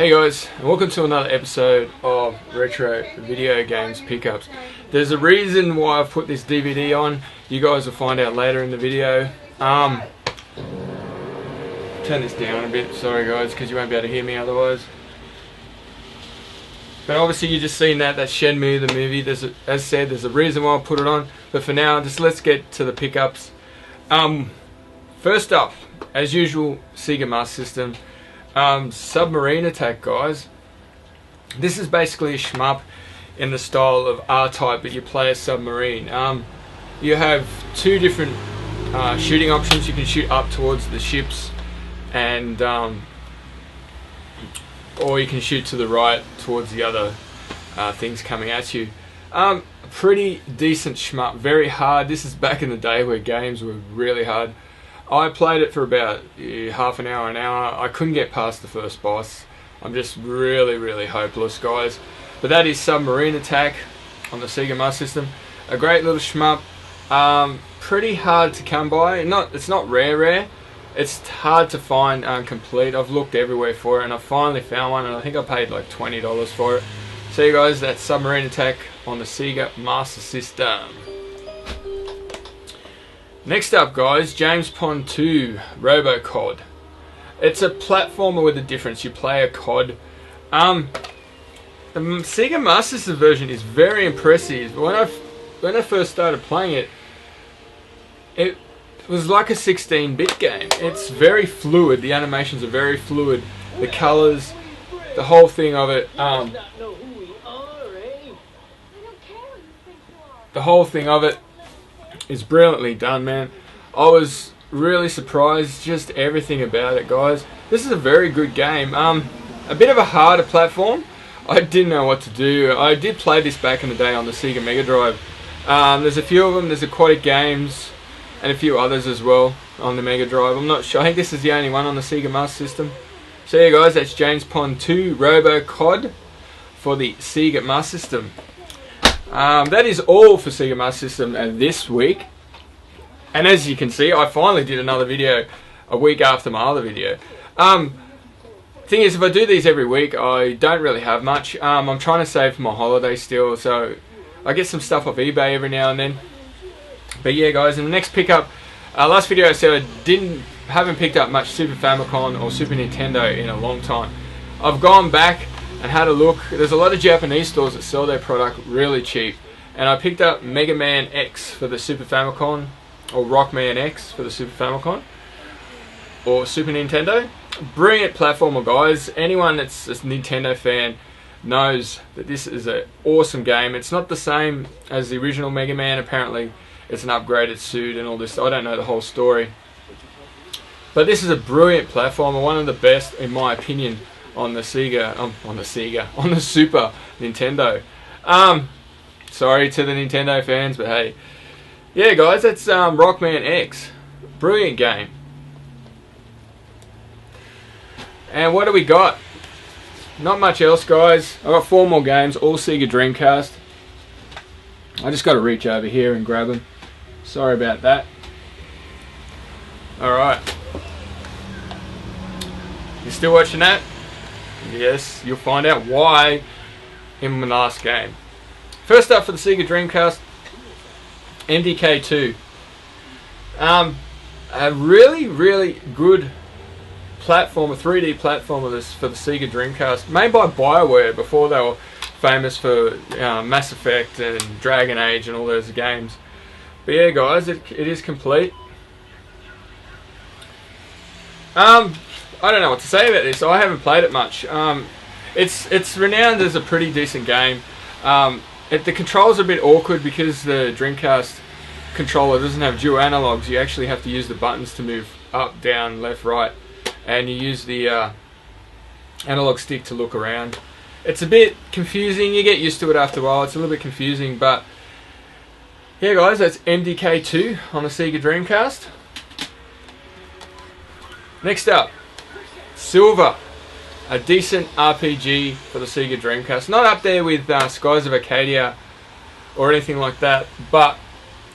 Hey guys, and welcome to another episode of Retro Video Games Pickups. There's a reason why I've put this DVD on. You guys will find out later in the video. Turn this down a bit, sorry guys, because you won't be able to hear me otherwise. But obviously you just seen that's Shenmue, the movie. As said, there's a reason why I put it on. But for now, just let's get to the pickups. First up, as usual, Sega Master System. Submarine Attack, guys. This is basically a shmup in the style of R-Type, but you play a submarine. You have two different shooting options. You can shoot up towards the ships, and or you can shoot to the right towards the other things coming at you. Pretty decent shmup, very hard. This is back in the day where games were really hard. I played it for about half an hour, I couldn't get past the first boss. I'm just really hopeless, guys. But that is Submarine Attack on the Sega Master System. A great little shmup. Pretty hard to come by. It's not rare. It's hard to find complete. I've looked everywhere for it, and I finally found one, and I think I paid like $20 for it. So you guys, that's Submarine Attack on the Sega Master System. Next up, guys, James Pond 2 Robo-COD. It's a platformer with a difference. You play a COD. The Sega Master System version is very impressive. When I first started playing it, it was like a 16-bit game. It's very fluid. The animations are very fluid. The colors, the whole thing of it. The whole thing of it is brilliantly done, man. I was really surprised, just everything about it, guys. This is a very good game. A bit of a harder platform. I didn't know what to do. I did play this back in the day on the Sega Mega Drive. There's a few of them. There's Aquatic Games and a few others as well on the Mega Drive. I'm not sure. I think this is the only one on the Sega Master System. So yeah, guys, that's James Pond 2 Robo-COD for the Sega Master System. That is all for Sega Master System this week. And as you can see, I finally did another video a week after my other video. Thing is, if I do these every week, I don't really have much. I'm trying to save for my holiday still, so I get some stuff off eBay every now and then. But yeah, guys, in the next pickup, last video I said I haven't picked up much Super Famicom or Super Nintendo in a long time. I've gone back and had a look. There's a lot of Japanese stores that sell their product really cheap, and I picked up Mega Man X for the Super Famicom, or Rockman X for the Super Famicom, or Super Nintendo. Brilliant platformer, guys. Anyone that's a Nintendo fan knows that this is an awesome game. It's not the same as the original Mega Man. Apparently it's an upgraded suit and all this. I don't know the whole story, but this is a brilliant platformer, one of the best in my opinion on the Sega, on the Super Nintendo. Sorry to the Nintendo fans, but hey. Yeah, guys, that's Rockman X. Brilliant game. And what do we got? Not much else, guys. I've got 4 more games, all Sega Dreamcast. I just got to reach over here and grab them. Sorry about that. Alright. You still watching that? Yes, you'll find out why in my last game. First up for the Sega Dreamcast, MDK2. A really good platformer, 3D platformer for the Sega Dreamcast, made by BioWare before they were famous for Mass Effect and Dragon Age and all those games. But yeah, guys, it is complete. I don't know what to say about this. I haven't played it much. It's renowned as a pretty decent game. The controls are a bit awkward because the Dreamcast controller doesn't have dual analogs. You actually have to use the buttons to move up, down, left, right, and you use the analog stick to look around. It's a bit confusing. You get used to it after a while. It's a little bit confusing, but yeah, guys, that's MDK2 on the Sega Dreamcast. Next up, Silver, a decent RPG for the Sega Dreamcast. Not up there with Skies of Arcadia or anything like that, but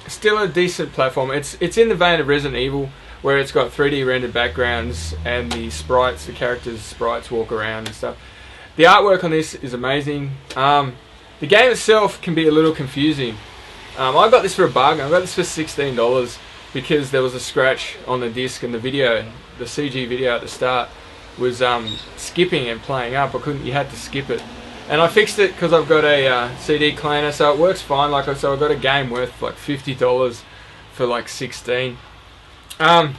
still a decent platform. It's in the vein of Resident Evil, where it's got 3D rendered backgrounds and the sprites, the characters' sprites walk around and stuff. The artwork on this is amazing. The game itself can be a little confusing. I got this for a bargain. I got this for $16 because there was a scratch on the disc, and the CG video at the start was skipping and playing up. You had to skip it, and I fixed it because I've got a CD cleaner, so it works fine. So I got a game worth like $50 for like 16. I'm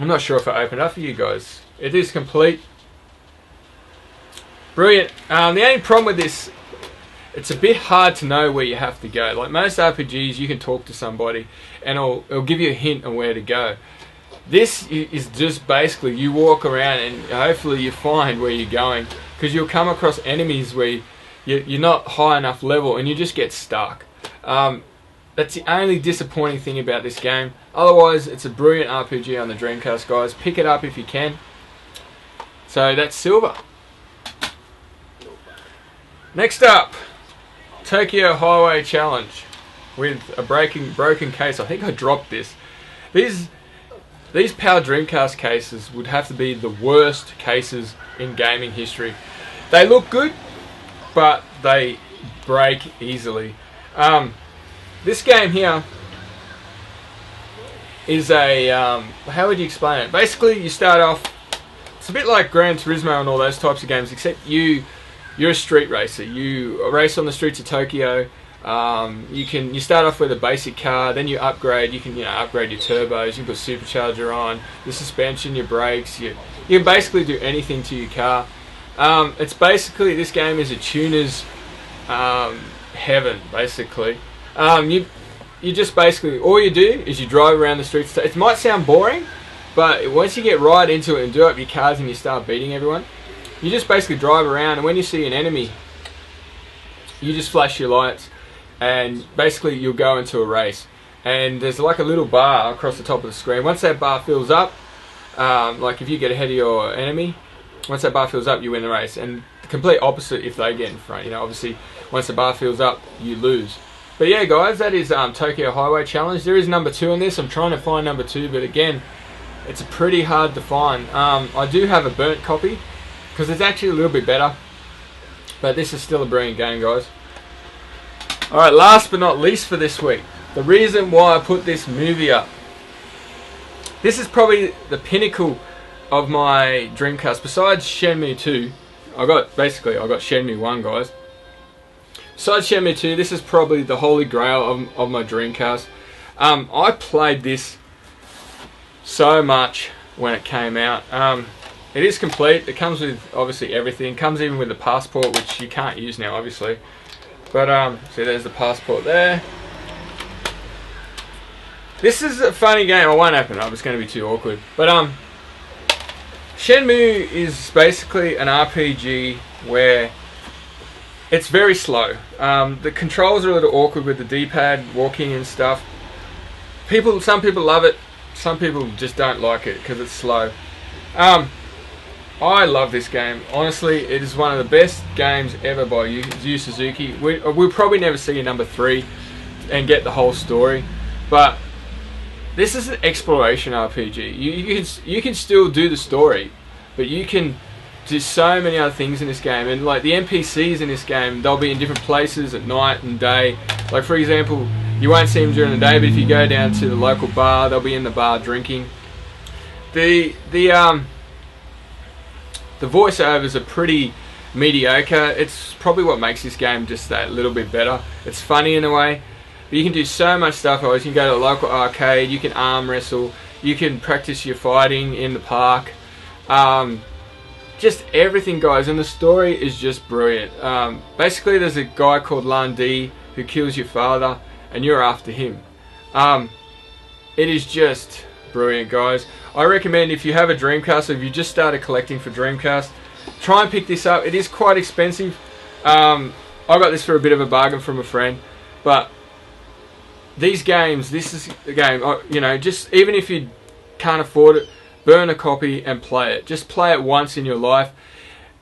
not sure if I opened it up for you guys. It is complete. Brilliant. The only problem with this, it's a bit hard to know where you have to go. Like most RPGs, you can talk to somebody and it'll give you a hint on where to go. This is just basically you walk around and hopefully you find where you're going, because you'll come across enemies where you're not high enough level and you just get stuck. That's the only disappointing thing about this game. Otherwise, it's a brilliant RPG on the Dreamcast, guys. Pick it up if you can. So that's silver. Next up, Tokyo Highway Challenge with a broken case. I think I dropped this. These PAL Dreamcast cases would have to be the worst cases in gaming history. They look good, but they break easily. This game here is a, how would you explain it? Basically, you start off, it's a bit like Gran Turismo and all those types of games, except you're a street racer. You race on the streets of Tokyo. You start off with a basic car, then you upgrade. You can upgrade your turbos. You can put supercharger on, the suspension, your brakes. You can basically do anything to your car. It's basically, this game is a tuner's heaven. Basically, you just basically, all you do is you drive around the streets. It might sound boring, but once you get right into it and do up your cars and you start beating everyone, you just basically drive around, and when you see an enemy, you just flash your lights, and basically you'll go into a race. And there's like a little bar across the top of the screen. Once that bar fills up, like if you get ahead of your enemy, once that bar fills up, you win the race. And the complete opposite if they get in front. Obviously, once the bar fills up, you lose. But yeah, guys, that is Tokyo Highway Challenge. There is number 2 on this. I'm trying to find number 2, but again, it's pretty hard to find. I do have a burnt copy, because it's actually a little bit better, but this is still a brilliant game, guys. Alright, last but not least for this week, the reason why I put this movie up. This is probably the pinnacle of my Dreamcast. Besides Shenmue 2, I got Shenmue 1, guys. Besides Shenmue 2, this is probably the holy grail of my Dreamcast. I played this so much when it came out. It is complete. It comes with obviously everything. It comes even with the passport, which you can't use now, obviously. But see, there's the passport there. This is a funny game. I won't open it up. It's going to be too awkward. But Shenmue is basically an RPG where it's very slow. The controls are a little awkward with the D-pad, walking and stuff. Some people love it. Some people just don't like it because it's slow. I love this game. Honestly, it is one of the best games ever by Yu Suzuki. We'll probably never see a number 3 and get the whole story, but this is an exploration RPG. You can still do the story, but you can do so many other things in this game. And like the NPCs in this game, they'll be in different places at night and day. Like for example, you won't see them during the day, but if you go down to the local bar, they'll be in the bar drinking. The voiceovers are pretty mediocre. It's probably what makes this game just that little bit better. It's funny in a way, but you can do so much stuff. You can go to a local arcade, you can arm wrestle, you can practice your fighting in the park. Just everything, guys, and the story is just brilliant. Basically, there's a guy called Lan Di who kills your father, and you're after him. It is just brilliant, guys. I recommend if you have a Dreamcast, or if you just started collecting for Dreamcast, try and pick this up. It is quite expensive. I got this for a bit of a bargain from a friend, but these games, this is a game, just even if you can't afford it, burn a copy and play it. Just play it once in your life.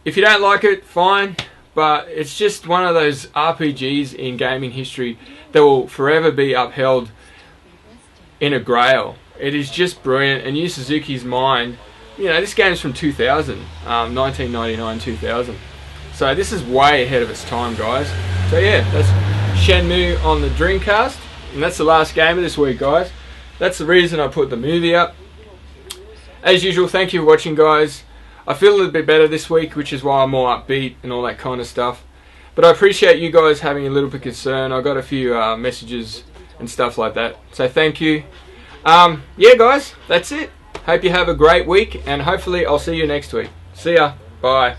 If you don't like it, fine, but it's just one of those RPGs in gaming history that will forever be upheld in a grail. It is just brilliant, and Yu Suzuki's mind, this game's from 2000, 1999, 2000. So this is way ahead of its time, guys. So yeah, that's Shenmue on the Dreamcast, and that's the last game of this week, guys. That's the reason I put the movie up. As usual, thank you for watching, guys. I feel a little bit better this week, which is why I'm more upbeat and all that kind of stuff. But I appreciate you guys having a little bit of concern. I got a few messages and stuff like that. So thank you. Yeah, guys, that's it. Hope you have a great week, and hopefully I'll see you next week. See ya. Bye.